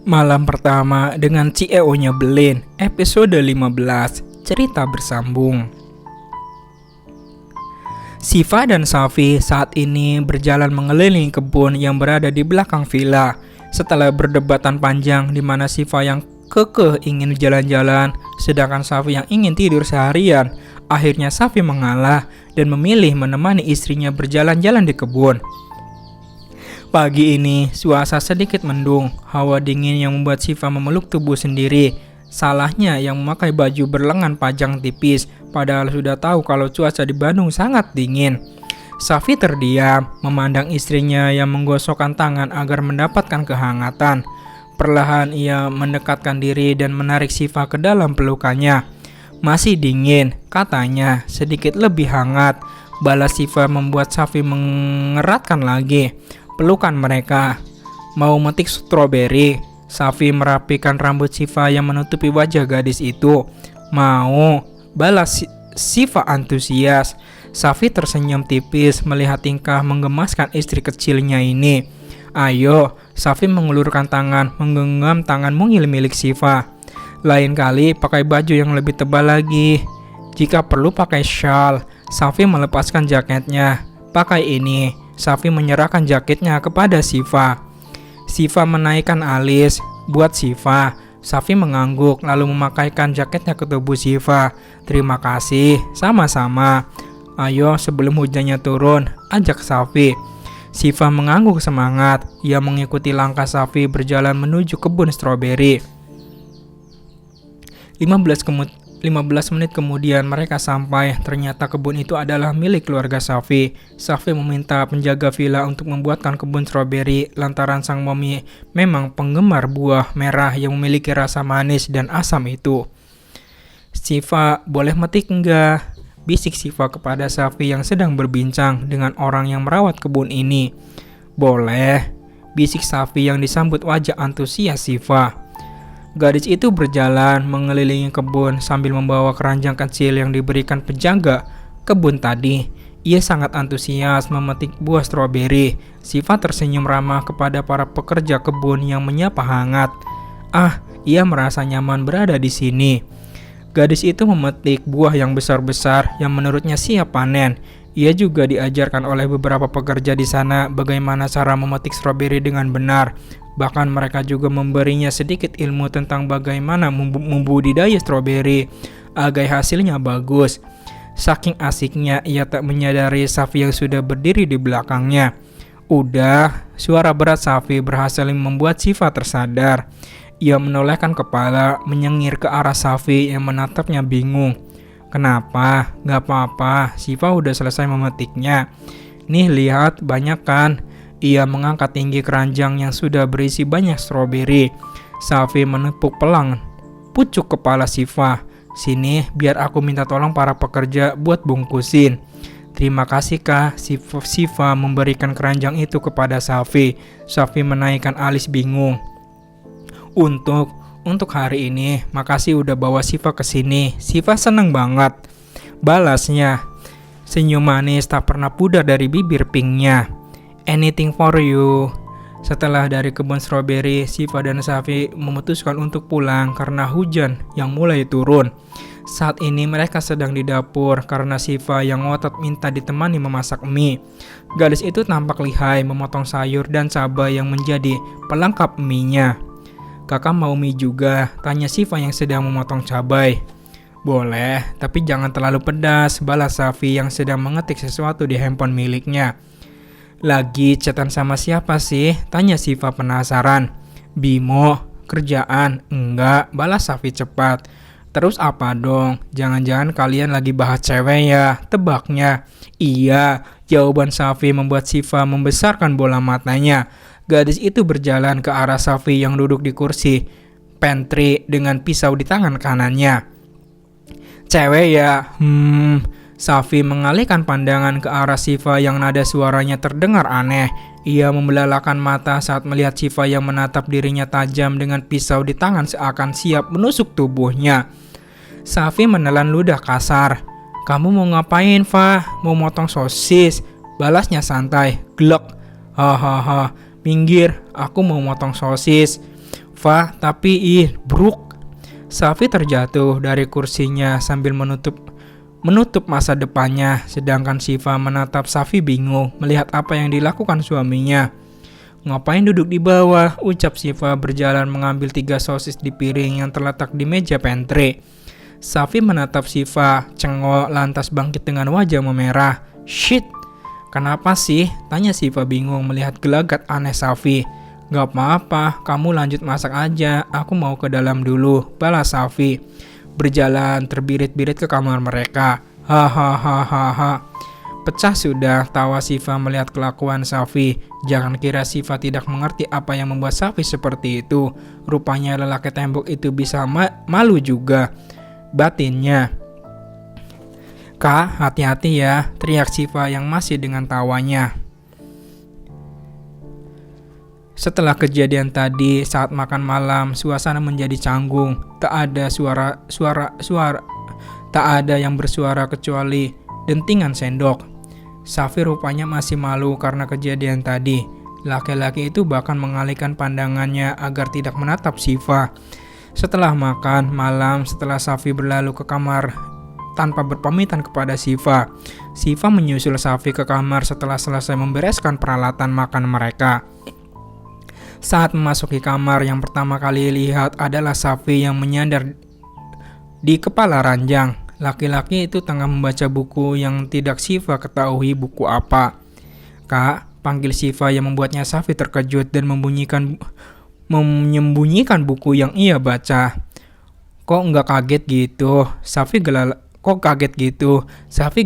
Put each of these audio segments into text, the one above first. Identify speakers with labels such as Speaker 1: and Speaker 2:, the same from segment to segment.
Speaker 1: Malam pertama dengan CEO-nya Belin, episode 15, cerita bersambung. Siva dan Safi saat ini berjalan mengelilingi kebun yang berada di belakang villa. Setelah berdebatan panjang di mana Siva yang kekeh ingin jalan-jalan, sedangkan Safi yang ingin tidur seharian, akhirnya Safi mengalah dan memilih menemani istrinya berjalan-jalan di kebun. Pagi ini, cuaca sedikit mendung, hawa dingin yang membuat Siva memeluk tubuh sendiri. Salahnya yang memakai baju berlengan panjang tipis, padahal sudah tahu kalau cuaca di Bandung sangat dingin. Safi terdiam, memandang istrinya yang menggosokkan tangan agar mendapatkan kehangatan. Perlahan ia mendekatkan diri dan menarik Siva ke dalam pelukannya. Masih dingin, katanya, sedikit lebih hangat. Balas Siva membuat Safi mengeratkan lagi. Pelukan mereka. Mau metik stroberi? Safi merapikan rambut Siva yang menutupi wajah gadis itu. Mau? Balas Siva antusias. Safi tersenyum tipis melihat tingkah menggemaskan istri kecilnya ini. Ayo, Safi mengulurkan tangan, menggenggam tangan mungil milik Siva. Lain kali pakai baju yang lebih tebal lagi. Jika perlu pakai shawl. Safi melepaskan jaketnya. Pakai ini. Safi menyerahkan jaketnya kepada Siva. Siva menaikkan alis buat Siva. Safi mengangguk lalu memakaikan jaketnya ke tubuh Siva. Terima kasih, sama-sama. Ayo sebelum hujannya turun, ajak Safi. Siva mengangguk semangat. Ia mengikuti langkah Safi berjalan menuju kebun stroberi. 15 menit kemudian mereka sampai. Ternyata kebun itu adalah milik keluarga Safi. Safi meminta penjaga villa untuk membuatkan kebun stroberi lantaran sang mami memang penggemar buah merah yang memiliki rasa manis dan asam itu. Siva, boleh metik enggak? Bisik Siva kepada Safi yang sedang berbincang dengan orang yang merawat kebun ini. Boleh, bisik Safi yang disambut wajah antusias Siva. Gadis itu berjalan mengelilingi kebun sambil membawa keranjang kecil yang diberikan penjaga kebun tadi. Ia sangat antusias memetik buah stroberi. Siva tersenyum ramah kepada para pekerja kebun yang menyapa hangat. Ia merasa nyaman berada di sini. Gadis itu memetik buah yang besar-besar yang menurutnya siap panen. Ia juga diajarkan oleh beberapa pekerja di sana bagaimana cara memetik stroberi dengan benar. Bahkan mereka juga memberinya sedikit ilmu tentang bagaimana membudidaya stroberi agar hasilnya bagus. Saking asiknya ia tak menyadari Safi yang sudah berdiri di belakangnya. Udah, suara berat Safi berhasil membuat Siva tersadar. Ia menolehkan kepala, menyengir ke arah Safi yang menatapnya bingung. Kenapa? Gak apa-apa, Siva udah selesai memetiknya. Nih lihat, banyak kan? Ia mengangkat tinggi keranjang yang sudah berisi banyak stroberi. Safi menepuk pelang pucuk kepala Siva. Sini, biar aku minta tolong para pekerja buat bungkusin. Terima kasih kak. Siva memberikan keranjang itu kepada Safi. Safi menaikkan alis bingung. Untuk hari ini, makasih udah bawa Siva ke sini. Siva seneng banget. Balasnya. Senyum manis tak pernah pudar dari bibir pinknya. Anything for you. Setelah dari kebun stroberi, Siva dan Safi memutuskan untuk pulang karena hujan yang mulai turun. Saat ini mereka sedang di dapur karena Siva yang ngotot minta ditemani memasak mie. Gadis itu tampak lihai memotong sayur dan cabai yang menjadi pelengkap mie-nya. Kakak mau mie juga? Tanya Siva yang sedang memotong cabai. Boleh, tapi jangan terlalu pedas, balas Safi yang sedang mengetik sesuatu di handphone miliknya. Lagi chatan sama siapa sih? Tanya Siva penasaran. Bimo, kerjaan? Enggak, balas Safi cepat. Terus apa dong? Jangan-jangan kalian lagi bahas cewek ya? Tebaknya. Iya, jawaban Safi membuat Siva membesarkan bola matanya. Gadis itu berjalan ke arah Safi yang duduk di kursi pantry dengan pisau di tangan kanannya. Cewek ya? Safi mengalihkan pandangan ke arah Siva yang nada suaranya terdengar aneh. Ia membelalakan mata saat melihat Siva yang menatap dirinya tajam dengan pisau di tangan seakan siap menusuk tubuhnya. Safi menelan ludah kasar. Kamu mau ngapain, Fa? Mau motong sosis? Balasnya santai. Glek. Hahaha. Minggir, aku mau motong sosis. Fa, tapi Brooke. Safi terjatuh dari kursinya sambil menutup masa depannya, sedangkan Shiva menatap Safi bingung melihat apa yang dilakukan suaminya. "Ngapain duduk di bawah?" ucap Shiva berjalan mengambil 3 sosis di piring yang terletak di meja pantry. Safi menatap Shiva, cengok, lantas bangkit dengan wajah memerah. "Shit, kenapa sih?" tanya Shiva bingung melihat gelagat aneh Safi. "Gak apa-apa, kamu lanjut masak aja, aku mau ke dalam dulu," balas Safi. Berjalan terbirit-birit ke kamar mereka. Hahaha. Pecah sudah tawa Shiva melihat kelakuan Safi. Jangan kira Shiva tidak mengerti apa yang membuat Safi seperti itu. Rupanya lelaki tembok itu bisa malu juga batinnya. "Kak, hati-hati ya," teriak Shiva yang masih dengan tawanya. Setelah kejadian tadi, saat makan malam, suasana menjadi canggung. Tak ada tak ada yang bersuara kecuali dentingan sendok. Safi rupanya masih malu karena kejadian tadi. Laki-laki itu bahkan mengalihkan pandangannya agar tidak menatap Shiva. Setelah makan malam, setelah Safi berlalu ke kamar tanpa berpamitan kepada Shiva, Shiva menyusul Safi ke kamar setelah selesai membereskan peralatan makan mereka. Saat memasuki kamar, yang pertama kali lihat adalah Safi yang menyandar di kepala ranjang. Laki-laki itu tengah membaca buku yang tidak Shiva ketahui buku apa. "Kak," panggil Shiva yang membuatnya Safi terkejut dan menyembunyikan buku yang ia baca. "Kok nggak kaget gitu?" Safi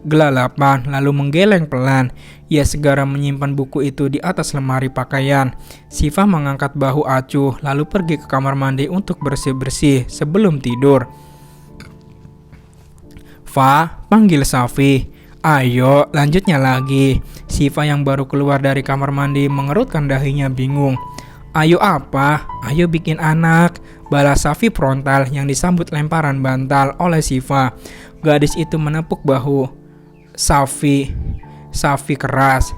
Speaker 1: gelalapan lalu menggeleng pelan. Ia segera menyimpan buku itu di atas lemari pakaian. Shiva mengangkat bahu acuh lalu pergi ke kamar mandi untuk bersih-bersih sebelum tidur. "Fa," panggil Safi. "Ayo, lanjutnya lagi." Shiva yang baru keluar dari kamar mandi mengerutkan dahinya bingung. "Ayo apa?" "Ayo bikin anak," balas Safi frontal yang disambut lemparan bantal oleh Shiva. Gadis itu menepuk bahu Safi keras.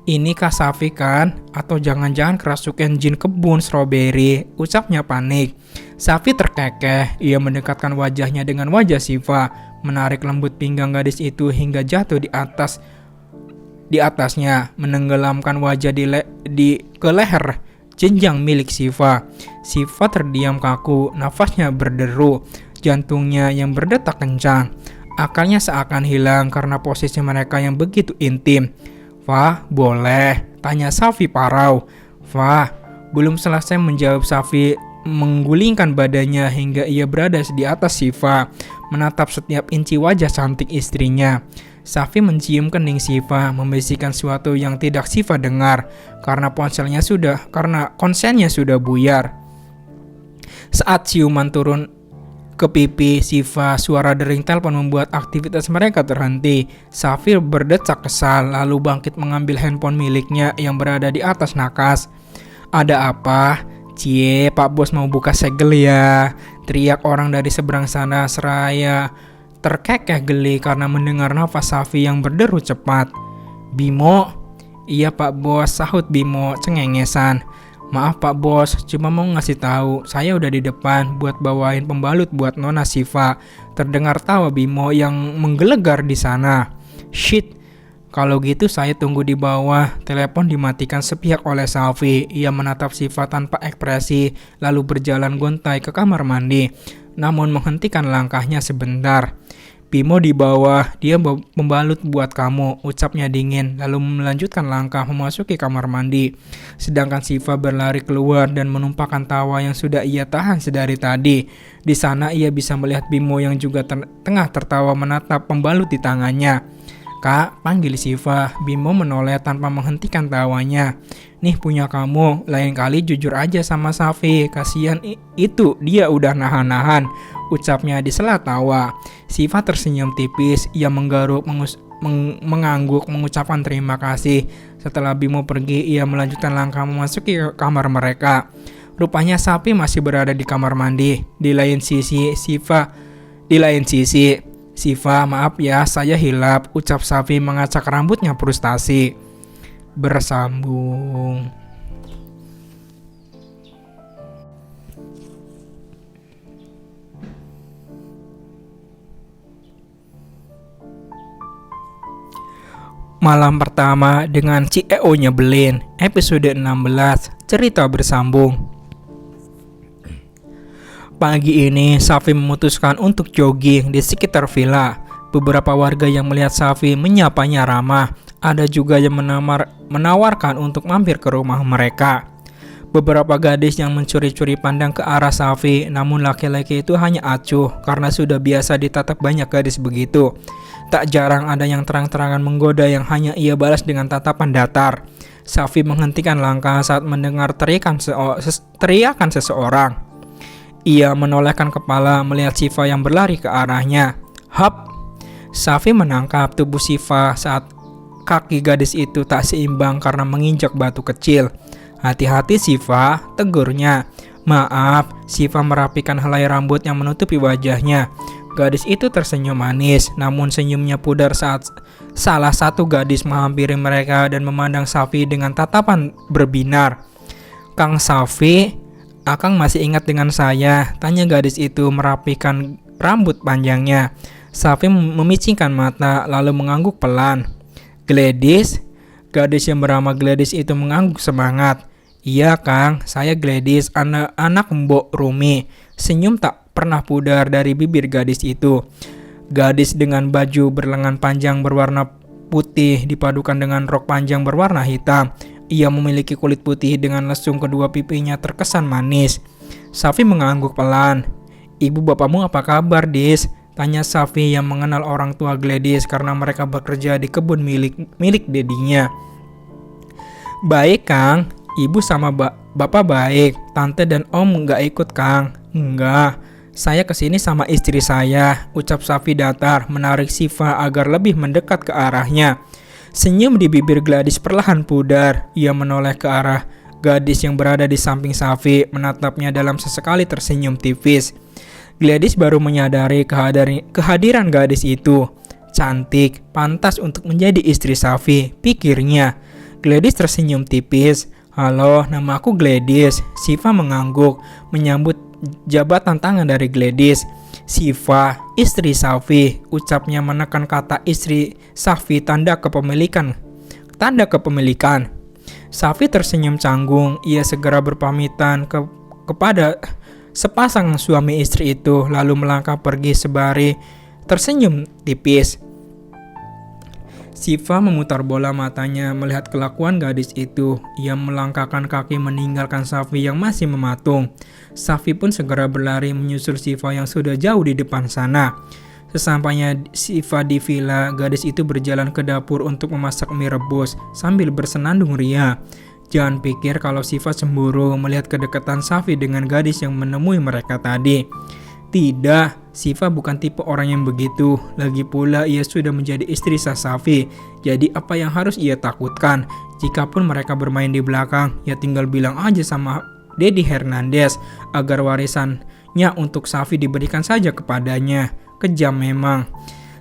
Speaker 1: "Ini kah Safi kan? Atau jangan-jangan kerasukan jin kebun strawberry?" ucapnya panik. Safi terkekeh. Ia mendekatkan wajahnya dengan wajah Shiva, menarik lembut pinggang gadis itu hingga jatuh di atasnya, menenggelamkan wajah ke leher jenjang milik Shiva. Shiva terdiam kaku, nafasnya berderu, jantungnya yang berdetak kencang. Akalnya seakan hilang karena posisi mereka yang begitu intim. "Fa, boleh?" tanya Safi parau. "Fa." Belum selesai menjawab, Safi menggulingkan badannya hingga ia berada di atas Shiva, menatap setiap inci wajah cantik istrinya. Safi mencium kening Shiva, membisikkan sesuatu yang tidak Shiva dengar karena konsennya sudah buyar. Saat ciuman turun ke pipi Shiva, suara dering telepon membuat aktivitas mereka terhenti. Safi berdecak kesal lalu bangkit mengambil handphone miliknya yang berada di atas nakas. "Ada apa?" "Cie, Pak Bos mau buka segel ya," teriak orang dari seberang sana seraya terkekeh geli karena mendengar nafas Safi yang berderu cepat. "Bimo?" "Iya Pak Bos," sahut Bimo cengengesan. "Maaf Pak Bos, cuma mau ngasih tahu, saya udah di depan buat bawain pembalut buat Nona Shiva." Terdengar tawa Bimo yang menggelegar di sana. "Shit, kalau gitu saya tunggu di bawah." Telepon dimatikan sepihak oleh Safi. Ia menatap Shiva tanpa ekspresi lalu berjalan gontai ke kamar mandi, namun menghentikan langkahnya sebentar. "Bimo di bawah, dia membalut buat kamu," ucapnya dingin lalu melanjutkan langkah memasuki kamar mandi. Sedangkan Shiva berlari keluar dan menumpahkan tawa yang sudah ia tahan sedari tadi. Di sana ia bisa melihat Bimo yang juga tengah tertawa menatap pembalut di tangannya. "Kak," panggil Shiva. Bimo menoleh tanpa menghentikan tawanya. "Nih punya kamu, lain kali jujur aja sama Safi, kasihan itu dia udah nahan-nahan," ucapnya di sela tawa. Shiva tersenyum tipis, ia menggaruk mengangguk mengucapkan terima kasih. Setelah Bimo pergi, ia melanjutkan langkah memasuki kamar mereka. Rupanya Safi masih berada di kamar mandi. Di lain sisi, "Shiva, maaf ya, saya hilap," ucap Safi mengacak rambutnya frustasi. Bersambung. Malam pertama dengan CEO nyebelin, episode 16, cerita bersambung. Pagi ini, Safi memutuskan untuk jogging di sekitar villa. Beberapa warga yang melihat Safi menyapanya ramah. Ada juga yang menawarkan untuk mampir ke rumah mereka. Beberapa gadis yang mencuri-curi pandang ke arah Safi, namun laki-laki itu hanya acuh karena sudah biasa ditatap banyak gadis begitu. Tak jarang ada yang terang-terangan menggoda yang hanya ia balas dengan tatapan datar. Safi menghentikan langkah saat mendengar teriakan seseorang. Ia menolehkan kepala melihat Siva yang berlari ke arahnya. Hap! Safi menangkap tubuh Siva saat kaki gadis itu tak seimbang karena menginjak batu kecil. Hati-hati Siva, tegurnya. Maaf, Siva merapikan helai rambut yang menutupi wajahnya. Gadis itu tersenyum manis, namun senyumnya pudar saat salah satu gadis menghampiri mereka dan memandang Safi dengan tatapan berbinar. Kang Safi, Akang masih ingat dengan saya? Tanya gadis itu merapikan rambut panjangnya. Safi memicingkan mata lalu mengangguk pelan. Gladys? Gadis yang bernama Gladys itu mengangguk semangat. Iya Kang, saya Gladys, anak Mbok Rumi. Senyum tak pernah pudar dari bibir gadis itu. Gadis dengan baju berlengan panjang berwarna putih dipadukan dengan rok panjang berwarna hitam. Ia memiliki kulit putih dengan lesung, kedua pipinya terkesan manis. Safi mengangguk pelan. Ibu bapakmu apa kabar, Dis? Tanya Safi yang mengenal orang tua Gladys karena mereka bekerja di kebun milik dedinya. Baik Kang, ibu sama bapak baik. Tante dan om nggak ikut Kang? Enggak. Saya kesini sama istri saya, ucap Safi datar, menarik Siva agar lebih mendekat ke arahnya. Senyum di bibir Gladys perlahan pudar. Ia menoleh ke arah gadis yang berada di samping Safi, menatapnya dalam sesekali tersenyum tipis. Gladys baru menyadari kehadiran gadis itu. Cantik, pantas untuk menjadi istri Safi, pikirnya. Gladys tersenyum tipis. Halo, nama aku Gladys. Siva mengangguk, menyambut jabatan tangan dari Gladys. Siva, istri Safi, ucapnya menekan kata istri Safi tanda kepemilikan. Safi tersenyum canggung. Ia segera berpamitan kepada sepasang suami istri itu lalu melangkah pergi sebari tersenyum tipis. Siva memutar bola matanya melihat kelakuan gadis itu. Ia melangkahkan kaki meninggalkan Safi yang masih mematung. Safi pun segera berlari menyusul Siva yang sudah jauh di depan sana. Sesampainya Siva di villa, gadis itu berjalan ke dapur untuk memasak mie rebus sambil bersenandung ria. Jangan pikir kalau Siva cemburu melihat kedekatan Safi dengan gadis yang menemui mereka tadi. Tidak, Siva bukan tipe orang yang begitu. Lagi pula ia sudah menjadi istri sah Safi. Jadi apa yang harus ia takutkan? Jikapun mereka bermain di belakang, ya tinggal bilang aja sama Dedi Hernandez agar warisannya untuk Safi diberikan saja kepadanya. Kejam memang.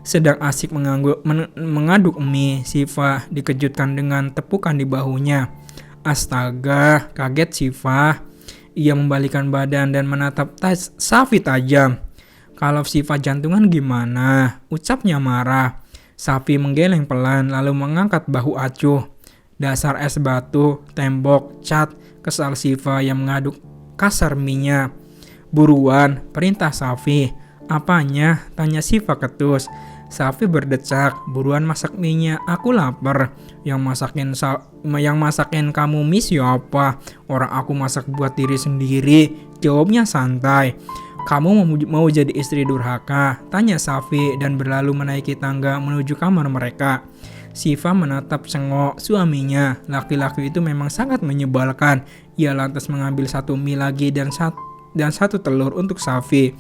Speaker 1: Sedang asik mengaduk mie, Siva dikejutkan dengan tepukan di bahunya. Astaga, kaget Siva. Ia membalikkan badan dan menatap Safi tajam. Kalau Siva jantungan gimana? Ucapnya marah. Safi menggeleng pelan lalu mengangkat bahu acuh. Dasar es batu, tembok, cat, kesal Siva yang mengaduk kasar mie-nya. Buruan, perintah Safi. Apanya? Tanya Siva ketus. Safi berdecak, buruan masak mie-nya, aku lapar. Yang masakin kamu mie siapa? Orang aku masak buat diri sendiri. Jawabnya santai. Kamu mau jadi istri durhaka? Tanya Safi dan berlalu menaiki tangga menuju kamar mereka. Siva menatap cengok suaminya. Laki-laki itu memang sangat menyebalkan. Ia lantas mengambil satu mie lagi dan satu telur untuk Safi.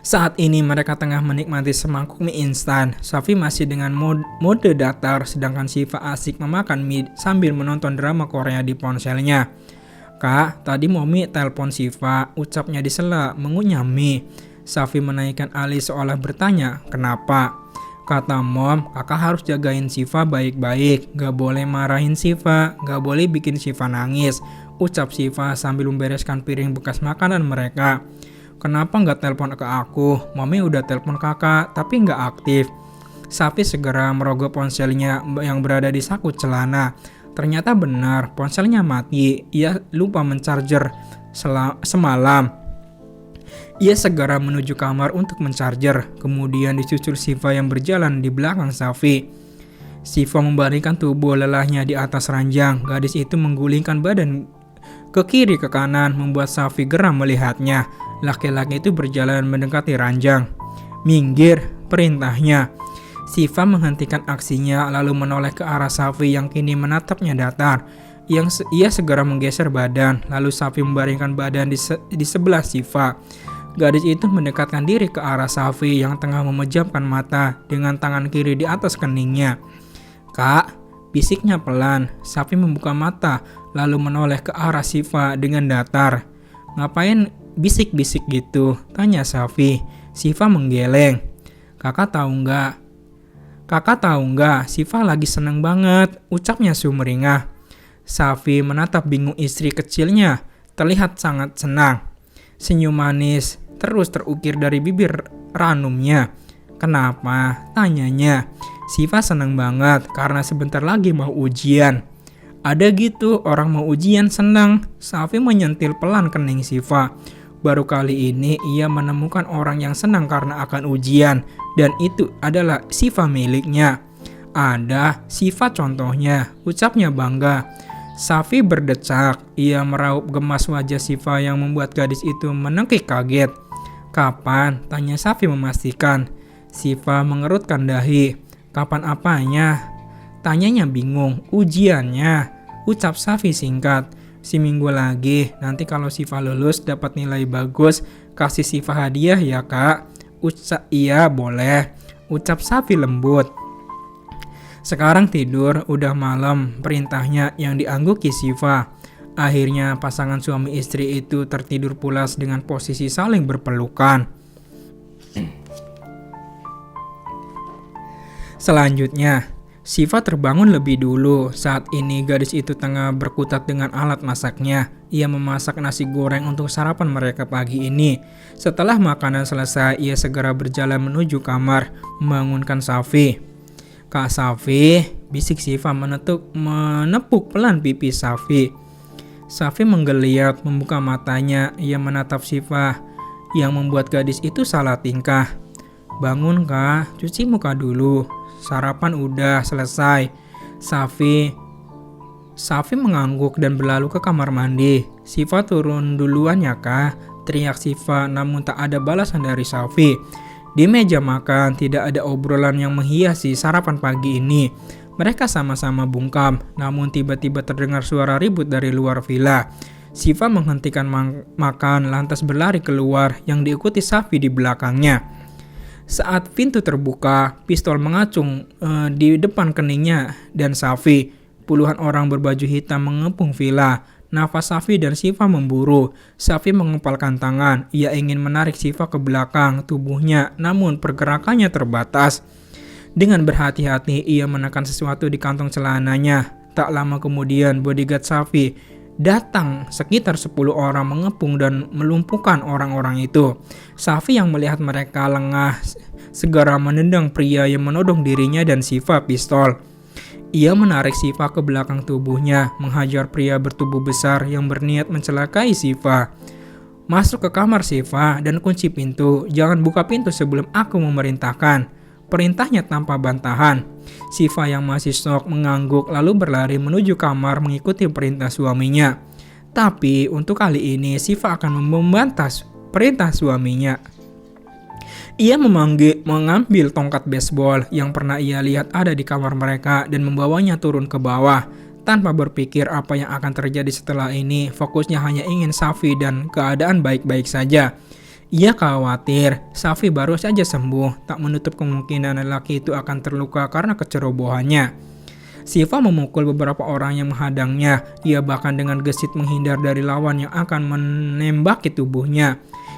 Speaker 1: Saat ini mereka tengah menikmati semangkuk mie instan. Safi masih dengan mode datar, sedangkan Siva asik memakan mie sambil menonton drama Korea di ponselnya. Kak, tadi Momi telepon Siva, ucapnya di sela, mengunyah mie. Safi menaikkan alis seolah bertanya, kenapa? Kata Mom, kakak harus jagain Siva baik-baik, gak boleh marahin Siva, gak boleh bikin Siva nangis. Ucap Siva sambil membereskan piring bekas makanan mereka. Kenapa nggak telepon ke aku? Mami udah telepon kakak, tapi nggak aktif. Safi segera merogoh ponselnya yang berada di saku celana. Ternyata benar, ponselnya mati. Ia lupa mencarger semalam. Ia segera menuju kamar untuk mencarger. Kemudian disusul Siva yang berjalan di belakang Safi. Siva membaringkan tubuh lelahnya di atas ranjang. Gadis itu menggulingkan badan ke kiri ke kanan, membuat Safi geram melihatnya. Laki-laki itu berjalan mendekati ranjang. "Minggir," perintahnya. Siva menghentikan aksinya lalu menoleh ke arah Safi yang kini menatapnya datar. Ia segera menggeser badan, lalu Safi membaringkan badan di sebelah Siva. Gadis itu mendekatkan diri ke arah Safi yang tengah memejamkan mata dengan tangan kiri di atas keningnya. "Kak," bisiknya pelan. Safi membuka mata lalu menoleh ke arah Siva dengan datar. "Ngapain bisik-bisik gitu?" tanya Safi. Siva menggeleng. Kakak tahu nggak, Siva lagi seneng banget," ucapnya sumringah. Safi menatap bingung istri kecilnya, terlihat sangat senang. Senyum manis terus terukir dari bibir ranumnya. "Kenapa?" tanyanya. Siva senang banget karena sebentar lagi mau ujian. "Ada gitu orang mau ujian senang." Safi menyentil pelan kening Siva. Baru kali ini ia menemukan orang yang senang karena akan ujian, dan itu adalah Siva miliknya. "Ada Siva contohnya," ucapnya bangga. Safi berdecak. Ia meraup gemas wajah Siva yang membuat gadis itu menengkik kaget. "Kapan?" tanya Safi memastikan. Siva mengerutkan dahi. "Kapan apanya?" tanyanya bingung. "Ujiannya," ucap Safi singkat. "Seminggu lagi, nanti kalau Siva lulus dapat nilai bagus, kasih Siva hadiah ya kak." "Iya boleh," ucap Safi lembut. "Sekarang tidur, udah malam," perintahnya yang diangguki Siva. Akhirnya pasangan suami istri itu tertidur pulas dengan posisi saling berpelukan. Selanjutnya, Siva terbangun lebih dulu. Saat ini gadis itu tengah berkutat dengan alat masaknya. Ia memasak nasi goreng untuk sarapan mereka pagi ini. Setelah makanan selesai, ia segera berjalan menuju kamar, membangunkan Safi. "Kak Safi," bisik Siva menepuk pelan pipi Safi. Safi menggeliat, membuka matanya. Ia menatap Siva yang membuat gadis itu salah tingkah. "Bangun kak, cuci muka dulu. Sarapan udah selesai." Safi mengangguk dan berlalu ke kamar mandi. "Siva turun duluan ya kak," teriak Siva, namun tak ada balasan dari Safi. Di meja makan tidak ada obrolan yang menghiasi sarapan pagi ini. Mereka sama-sama bungkam, namun tiba-tiba terdengar suara ribut dari luar villa. Siva menghentikan makan lantas berlari keluar yang diikuti Safi di belakangnya. Saat pintu terbuka, pistol mengacung di depan keningnya dan Safi. Puluhan orang berbaju hitam mengepung villa. Nafas Safi dan Siva memburu. Safi mengepalkan tangan. Ia ingin menarik Siva ke belakang tubuhnya, namun pergerakannya terbatas. Dengan berhati-hati, ia menekan sesuatu di kantong celananya. Tak lama kemudian, bodyguard Safi datang. Sekitar 10 orang mengepung dan melumpuhkan orang-orang itu. Safi yang melihat mereka lengah segera menendang pria yang menodong dirinya dan Siva pistol. Ia menarik Siva ke belakang tubuhnya, menghajar pria bertubuh besar yang berniat mencelakai Siva. "Masuk ke kamar Siva dan kunci pintu. Jangan buka pintu sebelum aku memerintahkan," perintahnya tanpa bantahan. Siva yang masih shock mengangguk lalu berlari menuju kamar mengikuti perintah suaminya. Tapi untuk kali ini Siva akan membantah perintah suaminya. Ia mengambil tongkat baseball yang pernah ia lihat ada di kamar mereka dan membawanya turun ke bawah. Tanpa berpikir apa yang akan terjadi setelah ini, fokusnya hanya ingin Safi dan keadaan baik-baik saja. Ia khawatir Safi baru saja sembuh, tak menutup kemungkinan lelaki itu akan terluka karena kecerobohannya. Siva memukul beberapa orang yang menghadangnya. Ia bahkan dengan gesit menghindar dari lawan yang akan menembaki tubuhnya.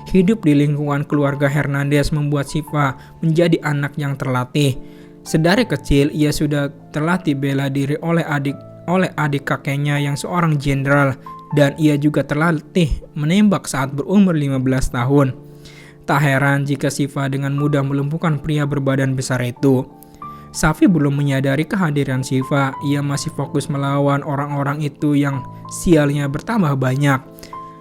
Speaker 1: Hidup di lingkungan keluarga Hernandez membuat Siva menjadi anak yang terlatih. Sedari kecil ia sudah terlatih bela diri oleh adik kakeknya yang seorang jenderal. Dan ia juga terlatih menembak saat berumur 15 tahun. Tak heran jika Siva dengan mudah melumpuhkan pria berbadan besar itu. Safi belum menyadari kehadiran Syifa. Ia masih fokus melawan orang-orang itu yang sialnya bertambah banyak.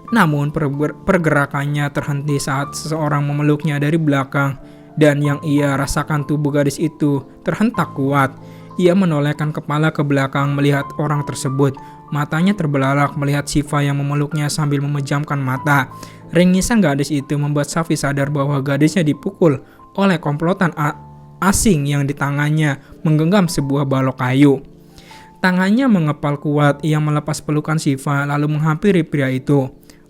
Speaker 1: Namun pergerakannya terhenti saat seseorang memeluknya dari belakang, dan yang ia rasakan tubuh gadis itu terhentak kuat. Ia menolehkan kepala ke belakang melihat orang tersebut. Matanya terbelalak melihat Syifa yang memeluknya sambil memejamkan mata. Rengisan gadis itu membuat Safi sadar bahwa gadisnya dipukul oleh komplotan asing yang di tangannya menggenggam sebuah balok kayu. Tangannya mengepal kuat. Ia melepas pelukan Syifa lalu menghampiri pria itu.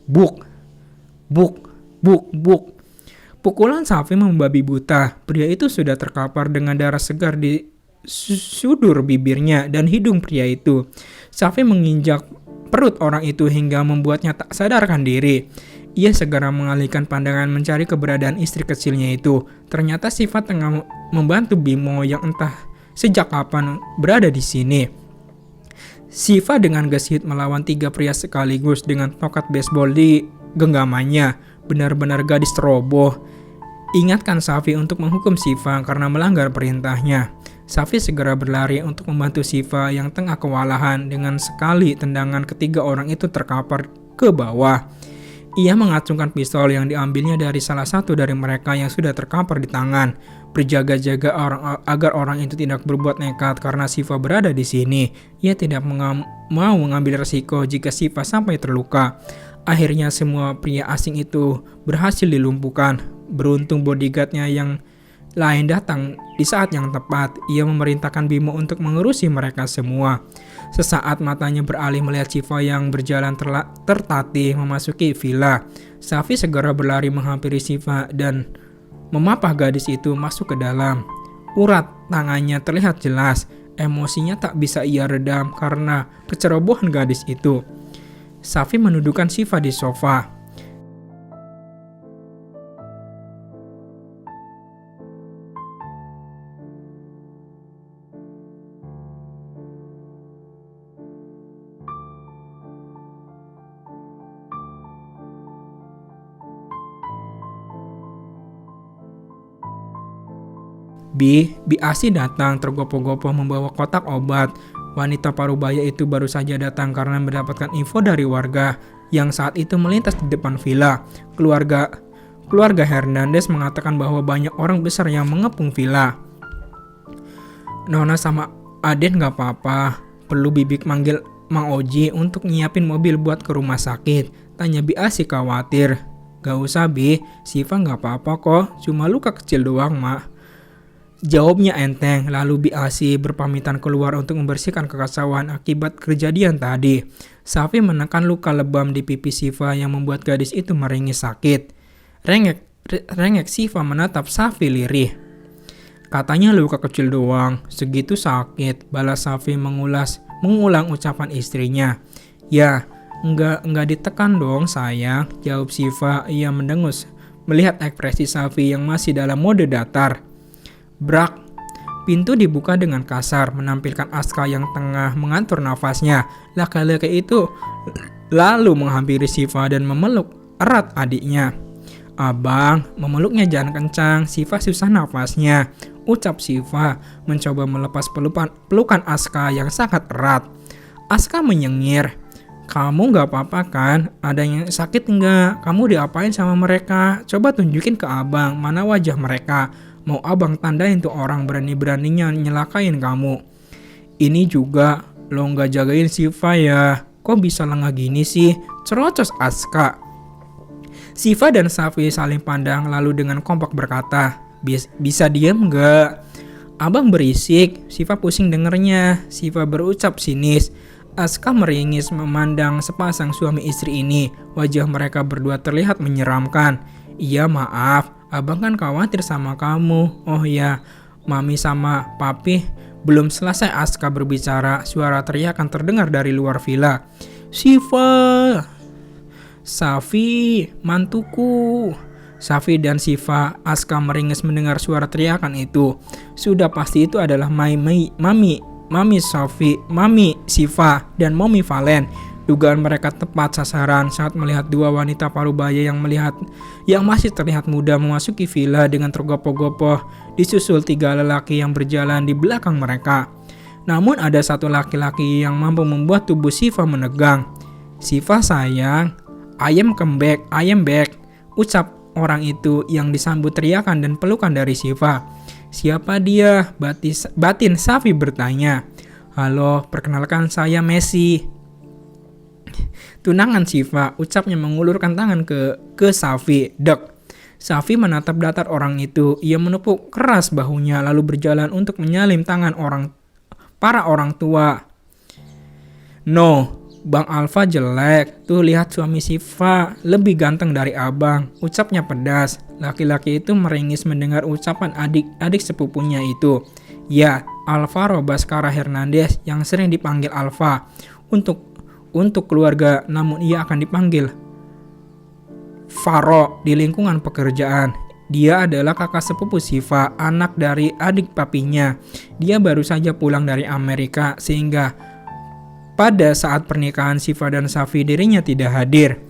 Speaker 1: Buk, buk, buk, buk. Pukulan Safi membabi buta. Pria itu sudah terkapar dengan darah segar di sudur bibirnya dan hidung pria itu. Safi menginjak perut orang itu hingga membuatnya tak sadarkan diri. Ia segera mengalihkan pandangan mencari keberadaan istri kecilnya itu. Ternyata Syifa tengah membantu Bimo yang entah sejak kapan berada di sini. Syifa dengan gesit melawan 3 pria sekaligus dengan tongkat baseball di genggamannya. Benar-benar gadis ceroboh. Ingatkan Safi untuk menghukum Syifa karena melanggar perintahnya. Safi segera berlari untuk membantu Syifa yang tengah kewalahan. Dengan sekali tendangan ketiga orang itu terkapar ke bawah. Ia mengacungkan pistol yang diambilnya dari salah satu dari mereka yang sudah terkapar di tangan. Berjaga-jaga agar orang itu tidak berbuat nekat karena Syifa berada di sini. Ia tidak mau mengambil resiko jika Syifa sampai terluka. Akhirnya semua pria asing itu berhasil dilumpuhkan. Beruntung bodyguardnya yang lain datang di saat yang tepat. Ia memerintahkan Bimo untuk mengurusi mereka semua. Sesaat matanya beralih melihat Syifa yang berjalan tertatih memasuki villa. Safi segera berlari menghampiri Syifa dan memapah gadis itu masuk ke dalam. Urat tangannya terlihat jelas. Emosinya tak bisa ia redam karena kecerobohan gadis itu. Safi menundukkan Syifa di sofa. Bi Asi datang tergopoh-gopoh membawa kotak obat. Wanita parubaya itu baru saja datang karena mendapatkan info dari warga yang saat itu melintas di depan villa. Keluarga Hernandez mengatakan bahwa banyak orang besar yang mengepung villa. Nona sama Aden gak apa-apa. Perlu Bibik manggil Mang Oji untuk nyiapin mobil buat ke rumah sakit, tanya Bi Asi khawatir. Gak usah Bi, Syifa gak apa-apa kok, cuma luka kecil doang mak. Jawabnya enteng, lalu Bi Asi berpamitan keluar untuk membersihkan kekacauan akibat kejadian tadi. Safi menekan luka lebam di pipi Syifa yang membuat gadis itu meringis sakit. Rengek Syifa menatap Safi lirih. Katanya luka kecil doang, segitu sakit, balas Safi mengulang ucapan istrinya. Ya, enggak ditekan dong sayang, jawab Syifa. Ia mendengus melihat ekspresi Safi yang masih dalam mode datar. Brak, pintu dibuka dengan kasar menampilkan Aska yang tengah mengatur nafasnya. Laki-laki itu lalu menghampiri Syifa dan memeluk erat adiknya. Abang, memeluknya jangan kencang, Syifa susah nafasnya, ucap Syifa mencoba melepas pelukan Aska yang sangat erat. Aska menyengir. Kamu gak apa-apa kan? Ada yang sakit enggak? Kamu diapain sama mereka? Coba tunjukin ke abang mana wajah mereka. Mau abang tandain tuh orang berani-beraninya nyelakain kamu. Ini juga lo gak jagain Syifa ya. Kok bisa lengah gini sih? Cerocos Aska. Syifa dan Safi saling pandang lalu dengan kompak berkata, bisa diam gak? Abang berisik, Syifa pusing dengernya. Syifa berucap sinis. Aska meringis memandang sepasang suami istri ini. Wajah mereka berdua terlihat menyeramkan. Iya maaf, abang kan khawatir sama kamu. Oh ya, mami sama papi. Belum selesai Aska berbicara, suara teriakan terdengar dari luar villa. Syifa! Safi, mantuku! Safi dan Syifa, Aska meringis mendengar suara teriakan itu. Sudah pasti itu adalah Mami Safi, Mami Syifa, dan Mami Valen. Dugaan mereka tepat sasaran saat melihat dua wanita parubaya yang masih terlihat muda memasuki villa dengan tergopoh-gopoh, disusul 3 lelaki yang berjalan di belakang mereka. Namun ada satu laki-laki yang mampu membuat tubuh Shiva menegang. "Shiva sayang, I am back," ucap orang itu yang disambut teriakan dan pelukan dari Shiva. "Siapa dia?" batin Safi bertanya. "Halo, perkenalkan saya Messi." "Tunangan Shiva," ucapnya mengulurkan tangan ke Safi. "Dek." Safi menatap datar orang itu. Ia menepuk keras bahunya lalu berjalan untuk menyalin tangan para orang tua. "No, Bang Alfa jelek. Tuh lihat suami Shiva lebih ganteng dari abang," ucapnya pedas. Laki-laki itu meringis mendengar ucapan adik sepupunya itu. Ya, Alvaro Baskara Hernandez yang sering dipanggil Alfa untuk keluarga, namun ia akan dipanggil Faro di lingkungan pekerjaan. Dia adalah kakak sepupu Shiva, anak dari adik papinya. Dia baru saja pulang dari Amerika sehingga pada saat pernikahan Shiva dan Safi dirinya tidak hadir.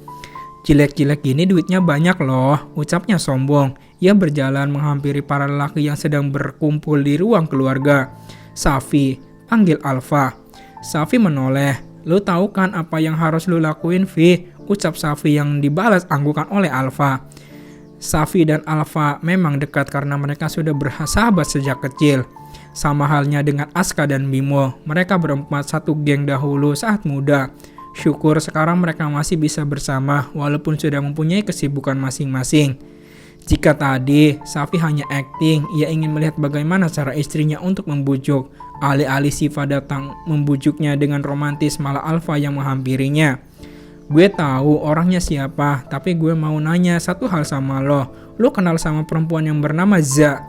Speaker 1: "Jelek-jelek gini duitnya banyak loh," ucapnya sombong. Ia berjalan menghampiri para lelaki yang sedang berkumpul di ruang keluarga. "Safi," panggil Alfa. Safi menoleh. "Lu tahu kan apa yang harus lu lakuin, Vi?" ucap Safi yang dibalas anggukan oleh Alfa. Safi dan Alfa memang dekat karena mereka sudah bersahabat sejak kecil. Sama halnya dengan Aska dan Bimo, mereka berempat satu geng dahulu saat muda. Syukur sekarang mereka masih bisa bersama walaupun sudah mempunyai kesibukan masing-masing. Jika tadi Safi hanya acting, ia ingin melihat bagaimana cara istrinya untuk membujuk. Alih-alih Shiva datang membujuknya dengan romantis, malah Alfa yang menghampirinya. "Gue tahu orangnya siapa, tapi gue mau nanya satu hal sama lo. Lo kenal sama perempuan yang bernama Za?"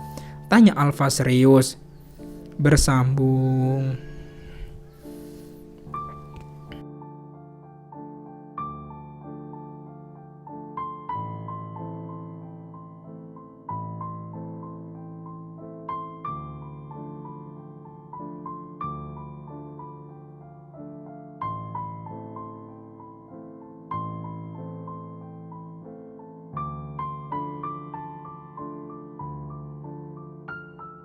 Speaker 1: tanya Alfa serius. Bersambung.